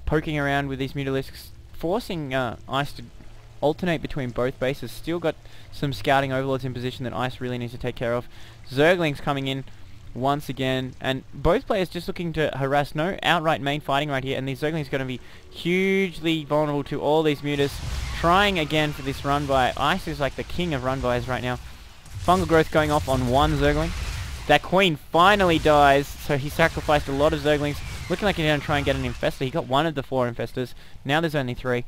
poking around with these Mutalisks, forcing Ice to alternate between both bases. Still got some scouting overlords in position that Ice really needs to take care of. Zerglings coming in once again, and both players just looking to harass. No outright main fighting right here, and these Zerglings are going to be hugely vulnerable to all these Mutas. Trying again for this run by. Ice is like the king of run bys right now. Fungal growth going off on one Zergling. That queen finally dies, so he sacrificed a lot of Zerglings. Looking like he's going to try and get an Infestor. He got one of the 4 Infestors. Now there's only 3.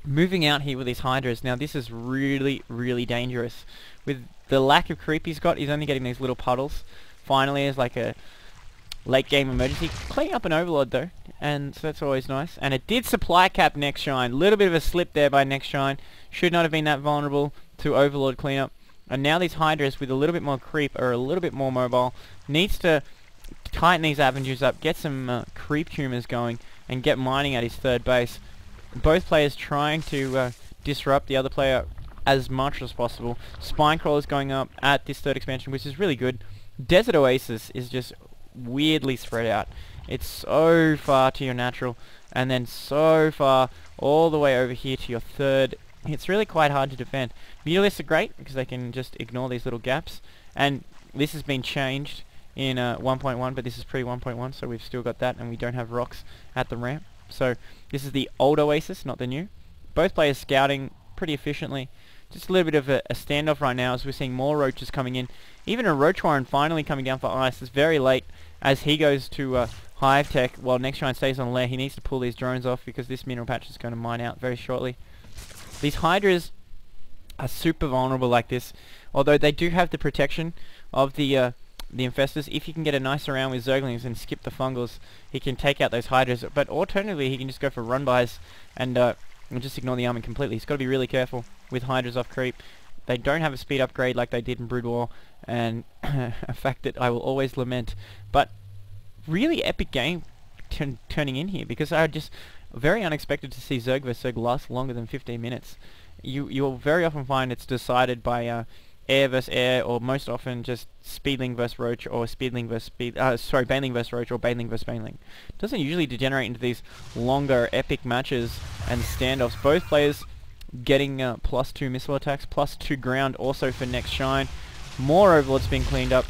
Moving out here with his Hydras. Now this is really, really dangerous. With the lack of creep he's got, he's only getting these little puddles. Finally, as like a late game emergency. Cleaning up an Overlord though, and so that's always nice. And it did supply cap NEXShine. Little bit of a slip there by NEXShine. Should not have been that vulnerable to Overlord cleanup. And now these Hydras with a little bit more creep are a little bit more mobile. Needs to tighten these avenues up, get some creep tumors going, and get mining at his third base. Both players trying to disrupt the other player as much as possible. Spinecrawlers going up at this third expansion, which is really good. Desert Oasis is just weirdly spread out. It's so far to your natural, and then so far all the way over here to your third. It's really quite hard to defend. Mutalisks are great because they can just ignore these little gaps, and this has been changed in 1.1, but this is pre 1.1, so we've still got that, and we don't have rocks at the ramp. So this is the old Oasis, not the new. Both players scouting pretty efficiently. Just a little bit of a standoff right now as we're seeing more roaches coming in. Even a Roach Warren finally coming down for Ice. It's very late as he goes to Hive Tech while NEXShine stays on lair. He needs to pull these drones off because this mineral patch is going to mine out very shortly. These Hydras are super vulnerable like this, although they do have the protection of the Infestors. If you can get a nice round with Zerglings and skip the Fungals, he can take out those Hydras. But alternatively, he can just go for run bys and just ignore the army completely. He's got to be really careful with Hydras off creep. They don't have a speed upgrade like they did in Brood War, and a fact that I will always lament. But really epic game turning in here, because I just very unexpected to see Zerg vs Zerg last longer than 15 minutes. You'll very often find it's decided by air versus air, or most often just Speedling versus Roach, or Speedling versus Baneling versus Roach, or Baneling versus Baneling. Doesn't usually degenerate into these longer epic matches and standoffs. Both players getting +2 missile attacks, +2 ground also for NEXShine. More Overlords being cleaned up.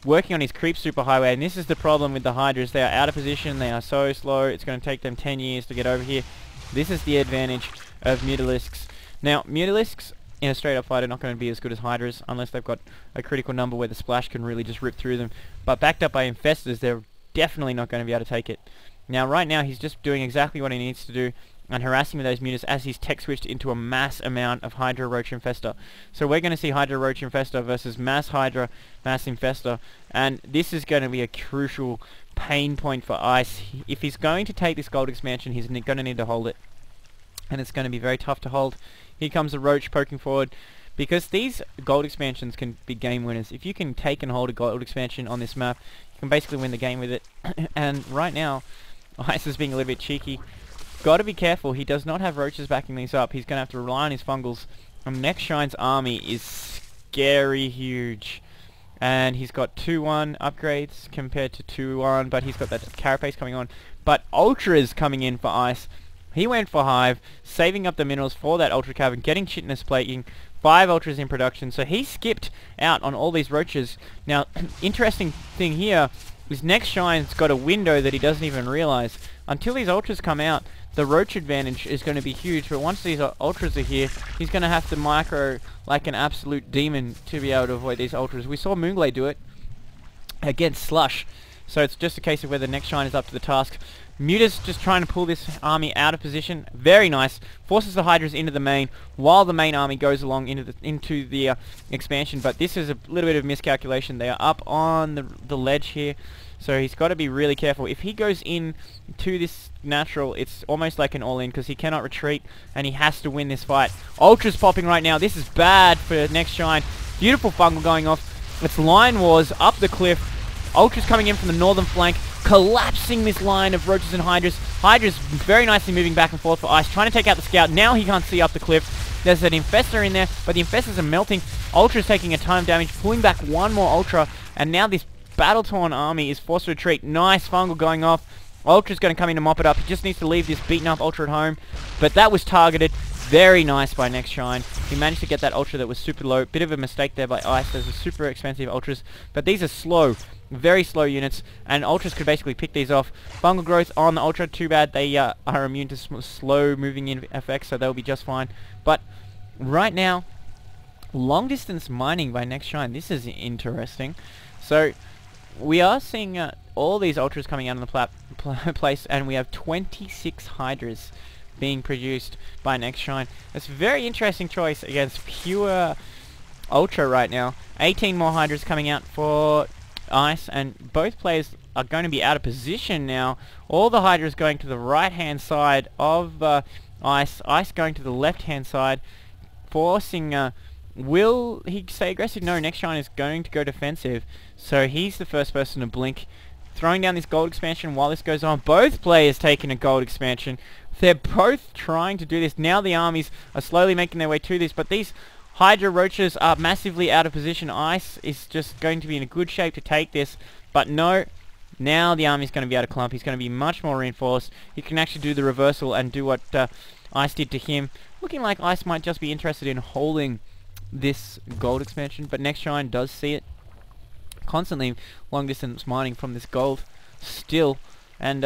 Working on his creep superhighway, and this is the problem with the Hydras. They are out of position, they are so slow, it's going to take them 10 years to get over here. This is the advantage of Mutalisks. Now, Mutalisks in a straight up fight are not going to be as good as Hydras unless they've got a critical number where the splash can really just rip through them. But backed up by Infestors, they're definitely not going to be able to take it. Now, right now, he's just doing exactly what he needs to do and harassing with those Mutas as he's tech switched into a mass amount of Hydra Roach Infestor. So we're going to see Hydra Roach Infestor versus mass Hydra mass Infestor, and this is going to be a crucial pain point for Ice. If he's going to take this gold expansion, he's going to need to hold it, and it's going to be very tough to hold. Here comes a Roach poking forward, because these gold expansions can be game winners. If you can take and hold a gold expansion on this map, you can basically win the game with it. And right now, Ice is being a little bit cheeky. Got to be careful. He does not have Roaches backing these up. He's going to have to rely on his Fungals. And NEXShine's army is scary huge. And he's got 2-1 upgrades compared to 2-1, but he's got that Carapace coming on. But Ultras coming in for Ice. He went for Hive, saving up the minerals for that Ultra Cavern, getting Chitinous Plating, 5 Ultras in production. So he skipped out on all these Roaches. Now, interesting thing here is NEXShine's got a window that he doesn't even realize. Until these Ultras come out, the Roach advantage is going to be huge, but once these Ultras are here, he's going to have to micro like an absolute demon to be able to avoid these Ultras. We saw Moonglade do it against Slush, so it's just a case of whether NEXShine is up to the task. Muta's just trying to pull this army out of position. Very nice. Forces the Hydras into the main, while the main army goes along into the expansion, but this is a little bit of miscalculation. They are up on the ledge here, so he's got to be really careful. If he goes in to this natural, it's almost like an all-in because he cannot retreat and he has to win this fight. Ultra's popping right now. This is bad for NEXShine. Beautiful Fungal going off. It's Line Wars up the cliff. Ultra's coming in from the northern flank, collapsing this line of Roaches and Hydras. Hydra's very nicely moving back and forth for Ice, trying to take out the scout. Now he can't see up the cliff. There's an Infestor in there, but the Infestors are melting. Ultra's taking a ton of damage, pulling back one more Ultra, and now this battle-torn army is forced to retreat. Nice Fungal going off. Ultra's going to come in and mop it up. He just needs to leave this beaten up Ultra at home. But that was targeted. Very nice by NEXShine. He managed to get that Ultra that was super low. Bit of a mistake there by Ice. Those are super expensive Ultras. But these are slow. Very slow units. And Ultras could basically pick these off. Fungal Growth on the Ultra. Too bad they are immune to slow moving in effects. So they'll be just fine. But right now, long distance mining by NEXShine. This is interesting. So we are seeing all these Ultras coming out on the place. And we have 26 Hydras being produced by NEXShine. It's a very interesting choice against pure Ultra right now. 18 more Hydras coming out for Ice, and both players are going to be out of position now. All the Hydras going to the right hand side of Ice. Ice going to the left hand side, forcing will he stay aggressive? No, NEXShine is going to go defensive, so he's the first person to blink, throwing down this gold expansion while this goes on. Both players taking a gold expansion. They're both trying to do this. Now the armies are slowly making their way to this, but these Hydra Roaches are massively out of position. Ice is just going to be in a good shape to take this, but no, now the army's going to be out of clump. He's going to be much more reinforced. He can actually do the reversal and do what Ice did to him. Looking like Ice might just be interested in holding this gold expansion, but NEXShine does see it. Constantly long distance mining from this gold still, and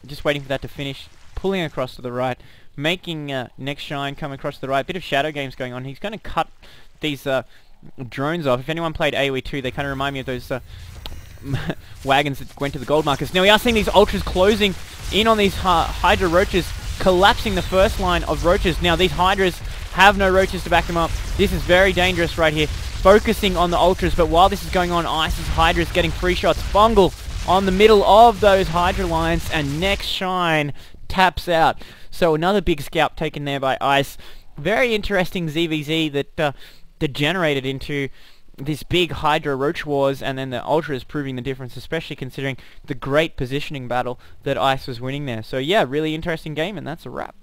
just waiting for that to finish. Pulling across to the right, making NEXShine come across to the right. Bit of shadow games going on. He's going to cut these drones off. If anyone played AoE 2, they kind of remind me of those wagons that went to the gold markers. Now we are seeing these Ultras closing in on these Hydra Roaches, collapsing the first line of Roaches. Now these Hydras have no Roaches to back them up. This is very dangerous right here. Focusing on the Ultras, but while this is going on, Ice's Hydra is getting free shots. Fungal on the middle of those Hydra lines, and NEXShine taps out. So another big scalp taken there by Ice. Very interesting ZVZ that degenerated into this big Hydra Roach Wars, and then the Ultras proving the difference, especially considering the great positioning battle that Ice was winning there. So yeah, really interesting game, and that's a wrap.